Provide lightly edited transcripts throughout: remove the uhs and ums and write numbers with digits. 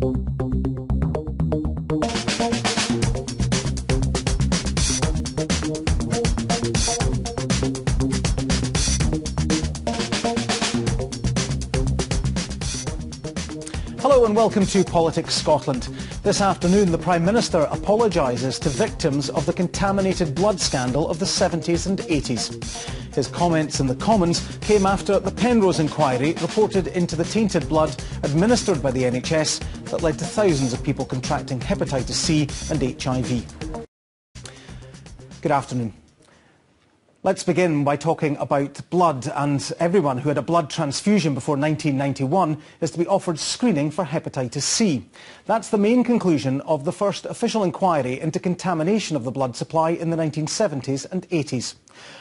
Hello and welcome to Politics Scotland. This afternoon, the Prime Minister apologises to victims of the contaminated blood scandal of the 70s and 80s. His comments in the Commons came after the Penrose Inquiry reported into the tainted blood administered by the NHS that led to thousands of people contracting hepatitis C and HIV. Good afternoon. Let's begin by talking about blood, and everyone who had a blood transfusion before 1991 is to be offered screening for hepatitis C. That's the main conclusion of the first official inquiry into contamination of the blood supply in the 1970s and 80s.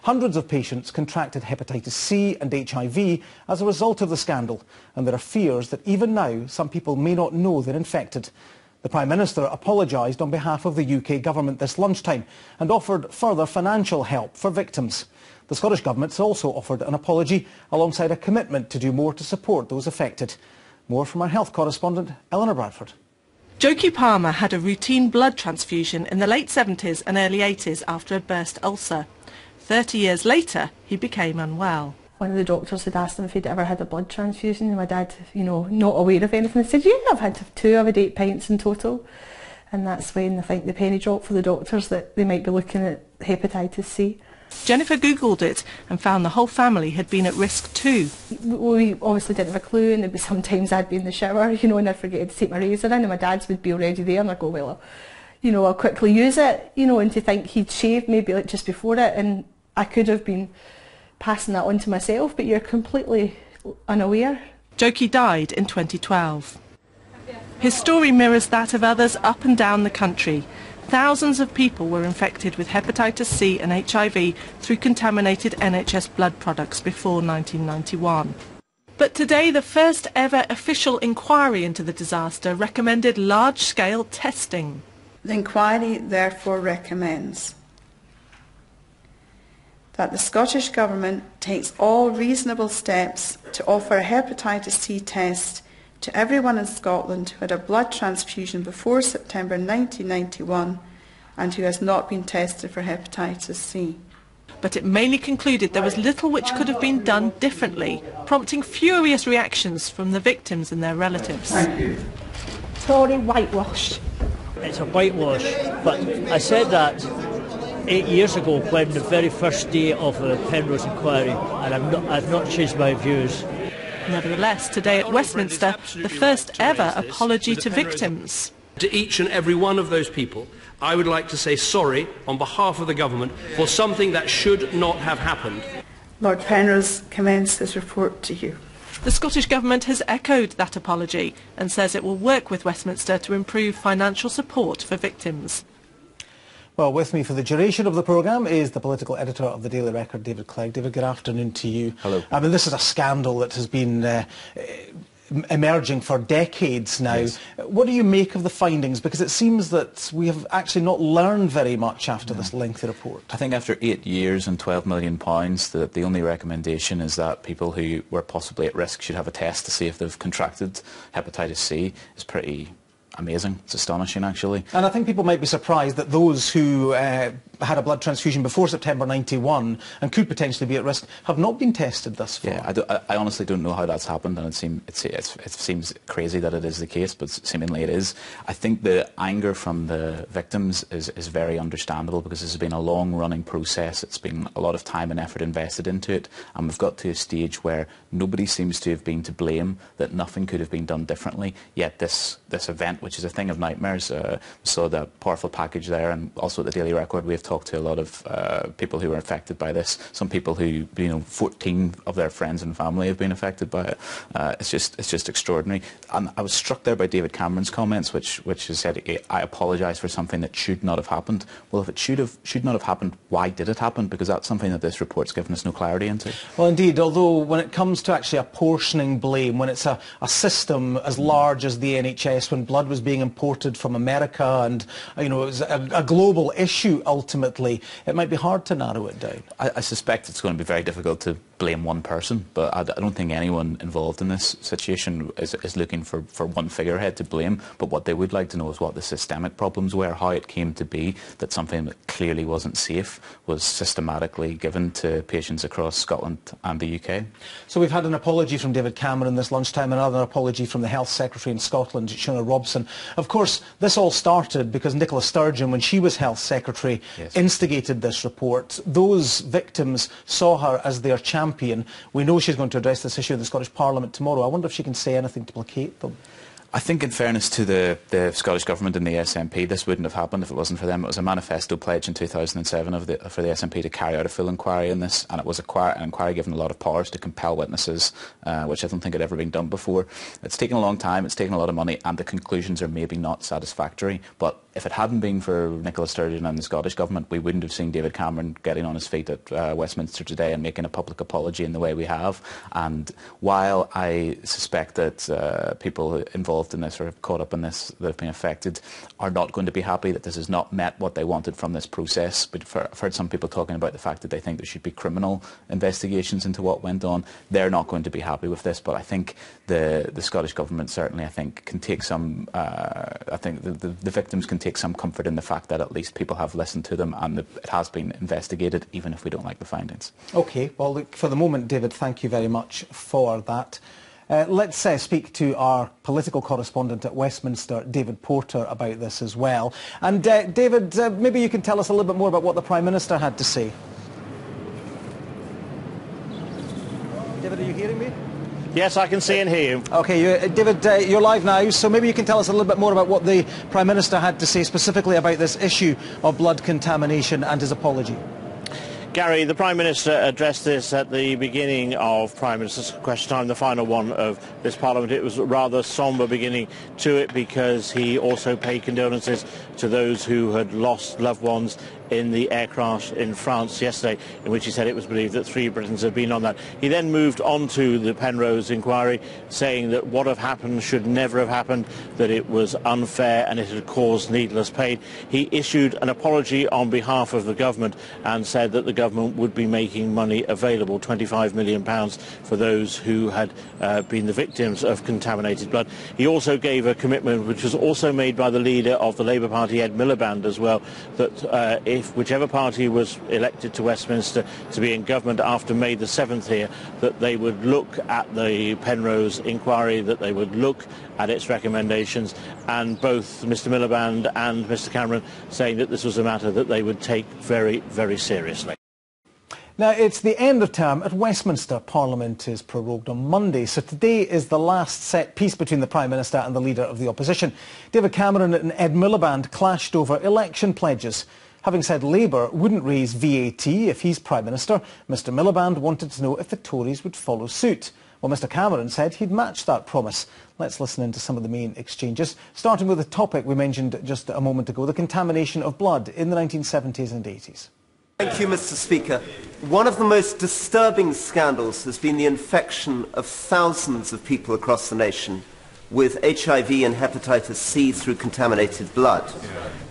Hundreds of patients contracted hepatitis C and HIV as a result of the scandal, and there are fears that even now some people may not know they're infected. The Prime Minister apologised on behalf of the UK Government this lunchtime and offered further financial help for victims. The Scottish Government has also offered an apology alongside a commitment to do more to support those affected. More from our health correspondent, Eleanor Bradford. Jokie Palmer had a routine blood transfusion in the late 70s and early 80s after a burst ulcer. 30 years later, he became unwell. One of the doctors had asked him if he'd ever had a blood transfusion, and my dad, not aware of anything, said, yeah, I've had two, I've had 8 pints in total. And that's when I think the penny dropped for the doctors that they might be looking at hepatitis C. Jennifer Googled it and found the whole family had been at risk too. We obviously didn't have a clue, and there'd be sometimes I'd be in the shower, and I'd forget to take my razor in, and my dad's would be already there, and I'd go, well, I'll quickly use it, and to think he'd shaved maybe like just before it, and I could have been passing that on to myself, but you're completely unaware. Jokie died in 2012. His story mirrors that of others up and down the country. Thousands of people were infected with hepatitis C and HIV through contaminated NHS blood products before 1991. But today, the first ever official inquiry into the disaster recommended large-scale testing. The inquiry therefore recommends that the Scottish Government takes all reasonable steps to offer a hepatitis C test to everyone in Scotland who had a blood transfusion before September 1991 and who has not been tested for hepatitis C. But it mainly concluded there was little which could have been done differently, prompting furious reactions from the victims and their relatives. Thank you. Tory whitewash. It's a whitewash, but I said that 8 years ago when the very first day of the Penrose Inquiry, and I've not changed my views. Nevertheless, today at Westminster, the first ever apology to victims. To each and every one of those people, I would like to say sorry on behalf of the Government for something that should not have happened. Lord Penrose commends this report to you. The Scottish Government has echoed that apology and says it will work with Westminster to improve financial support for victims. Well, with me for the duration of the programme is the political editor of the Daily Record, David Clegg. David, good afternoon to you. Hello. I mean, this is a scandal that has been emerging for decades now. Yes. What do you make of the findings? Because it seems that we have actually not learned very much after this lengthy report. I think after 8 years and £12 million, the only recommendation is that people who were possibly at risk should have a test to see if they've contracted hepatitis C. Is pretty amazing. It's astonishing, actually. And I think people might be surprised that those who had a blood transfusion before September 91 and could potentially be at risk have not been tested thus far. Yeah, I honestly don't know how that's happened, and it seems crazy that it is the case, but seemingly it is. I think the anger from the victims is very understandable, because this has been a long-running process. It's been a lot of time and effort invested into it, and we've got to a stage where nobody seems to have been to blame, that nothing could have been done differently, yet this event, which is a thing of nightmares, saw the powerful package there, and also at the Daily Record we've talked to a lot of people who were affected by this. Some people who, 14 of their friends and family have been affected by it. It's just extraordinary. And I was struck there by David Cameron's comments, which has said, I apologise for something that should not have happened. Well, if it should not have happened, why did it happen? Because that's something that this report's given us no clarity into. Well, indeed, although when it comes to actually apportioning blame, when it's a system as large as the NHS, when blood was being imported from America and it was a global issue ultimately, it might be hard to narrow it down. I suspect it's going to be very difficult to blame one person, but I don't think anyone involved in this situation is looking for one figurehead to blame. But what they would like to know is what the systemic problems were, how it came to be that something that clearly wasn't safe was systematically given to patients across Scotland and the UK. So we've had an apology from David Cameron this lunchtime, another apology from the Health Secretary in Scotland, Robertson. Of course, this all started because Nicola Sturgeon, when she was Health Secretary, instigated this report. Those victims saw her as their champion. We know she's going to address this issue in the Scottish Parliament tomorrow. I wonder if she can say anything to placate them. I think, in fairness to the Scottish Government and the SNP, this wouldn't have happened if it wasn't for them. It was a manifesto pledge in 2007 for the SNP to carry out a full inquiry in this, and it was an inquiry given a lot of powers to compel witnesses, which I don't think had ever been done before. It's taken a long time, it's taken a lot of money, and the conclusions are maybe not satisfactory. But if it hadn't been for Nicola Sturgeon and the Scottish Government, we wouldn't have seen David Cameron getting on his feet at Westminster today and making a public apology in the way we have. And while I suspect that people involved in this or caught up in this that have been affected are not going to be happy that this has not met what they wanted from this process, but I've heard some people talking about the fact that they think there should be criminal investigations into what went on. They're not going to be happy with this, but I think the Scottish Government certainly, I think, can take some, I think the victims can take some comfort in the fact that at least people have listened to them and it has been investigated, even if we don't like the findings. OK, well, look, for the moment, David, thank you very much for that. Let's speak to our political correspondent at Westminster, David Porter, about this as well. And David, maybe you can tell us a little bit more about what the Prime Minister had to say. David, are you hearing me? Yes, I can see and hear you. OK, David, you're live now, so maybe you can tell us a little bit more about what the Prime Minister had to say specifically about this issue of blood contamination and his apology. Gary, the Prime Minister addressed this at the beginning of Prime Minister's Question Time, the final one of this Parliament. It was a rather sombre beginning to it because he also paid condolences to those who had lost loved ones in the air crash in France yesterday, in which he said it was believed that 3 Britons had been on that. He then moved on to the Penrose Inquiry, saying that what had happened should never have happened, that it was unfair and it had caused needless pain. He issued an apology on behalf of the government and said that the government would be making money available, £25 million for those who had been the victims of contaminated blood. He also gave a commitment, which was also made by the leader of the Labour Party, Ed Miliband, as well, that if whichever party was elected to Westminster to be in government after May the 7th here, that they would look at the Penrose Inquiry, that they would look at its recommendations, and both Mr Miliband and Mr Cameron saying that this was a matter that they would take very, very seriously. Now, it's the end of term at Westminster. Parliament is prorogued on Monday, so today is the last set piece between the Prime Minister and the Leader of the Opposition. David Cameron and Ed Miliband clashed over election pledges. Having said Labour wouldn't raise VAT if he's Prime Minister, Mr Miliband wanted to know if the Tories would follow suit. Well, Mr Cameron said he'd match that promise. Let's listen into some of the main exchanges, starting with the topic we mentioned just a moment ago, the contamination of blood in the 1970s and 80s. Thank you, Mr Speaker. One of the most disturbing scandals has been the infection of thousands of people across the nation with HIV and hepatitis C through contaminated blood.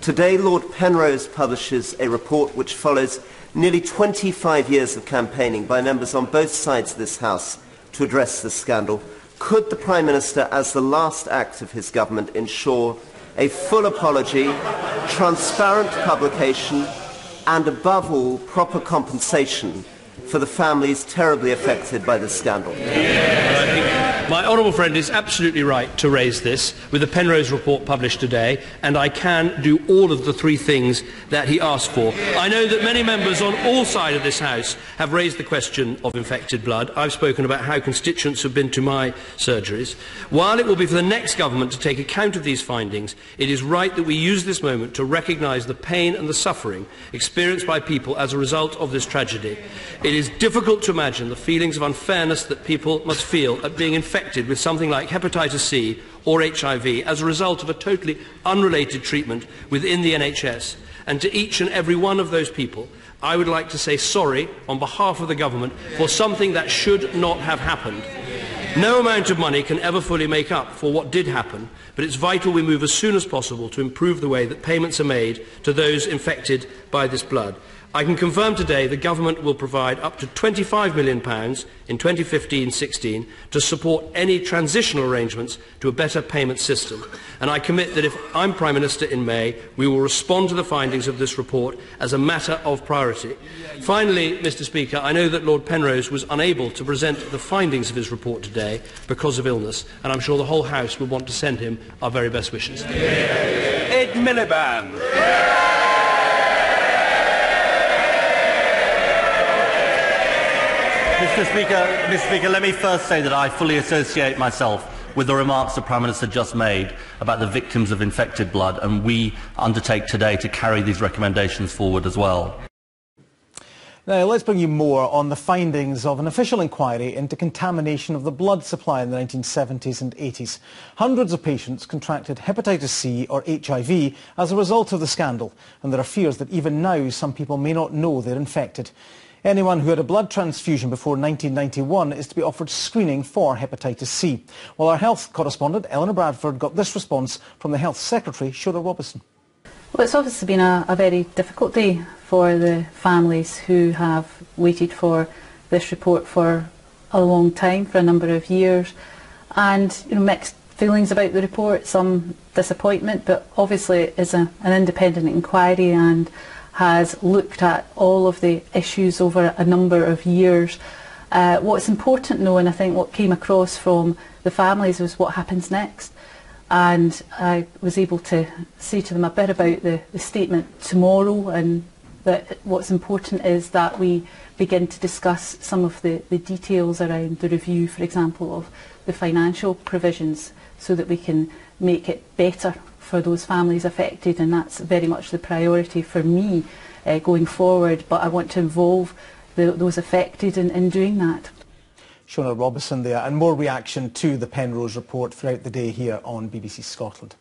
Today, Lord Penrose publishes a report which follows nearly 25 years of campaigning by members on both sides of this House to address this scandal. Could the Prime Minister, as the last act of his government, ensure a full apology, transparent publication, and above all, proper compensation for the families terribly affected by this scandal? My honourable friend is absolutely right to raise this with the Penrose report published today, and I can do all of the 3 things that he asked for. I know that many members on all sides of this House have raised the question of infected blood. I've spoken about how constituents have been to my surgeries. While it will be for the next government to take account of these findings, it is right that we use this moment to recognise the pain and the suffering experienced by people as a result of this tragedy. It is difficult to imagine the feelings of unfairness that people must feel at being infected with something like hepatitis C or HIV as a result of a totally unrelated treatment within the NHS. And to each and every one of those people, I would like to say sorry on behalf of the government for something that should not have happened. No amount of money can ever fully make up for what did happen, but it's vital we move as soon as possible to improve the way that payments are made to those infected by this blood. I can confirm today the Government will provide up to £25 million in 2015-16 to support any transitional arrangements to a better payment system. And I commit that if I'm Prime Minister in May, we will respond to the findings of this report as a matter of priority. Finally, Mr. Speaker, I know that Lord Penrose was unable to present the findings of his report today because of illness, and I'm sure the whole House will want to send him our very best wishes. Ed Miliband. Mr. Speaker, let me first say that I fully associate myself with the remarks the Prime Minister just made about the victims of infected blood, and we undertake today to carry these recommendations forward as well. Now let's bring you more on the findings of an official inquiry into contamination of the blood supply in the 1970s and 80s. Hundreds of patients contracted hepatitis C or HIV as a result of the scandal, and there are fears that even now some people may not know they're infected. Anyone who had a blood transfusion before 1991 is to be offered screening for hepatitis C. Well, our health correspondent, Eleanor Bradford, got this response from the Health Secretary, Robertson. Well, it's obviously been a very difficult day for the families who have waited for this report for a long time, for a number of years, and mixed feelings about the report, some disappointment, but obviously it is an independent inquiry and has looked at all of the issues over a number of years. What's important though, and I think what came across from the families, was what happens next. And I was able to say to them a bit about the statement tomorrow, and that what's important is that we begin to discuss some of the details around the review, for example, of the financial provisions, so that we can make it better for those families affected, and that's very much the priority for me going forward, but I want to involve those affected in doing that. Robertson there, and more reaction to the Penrose report throughout the day here on BBC Scotland.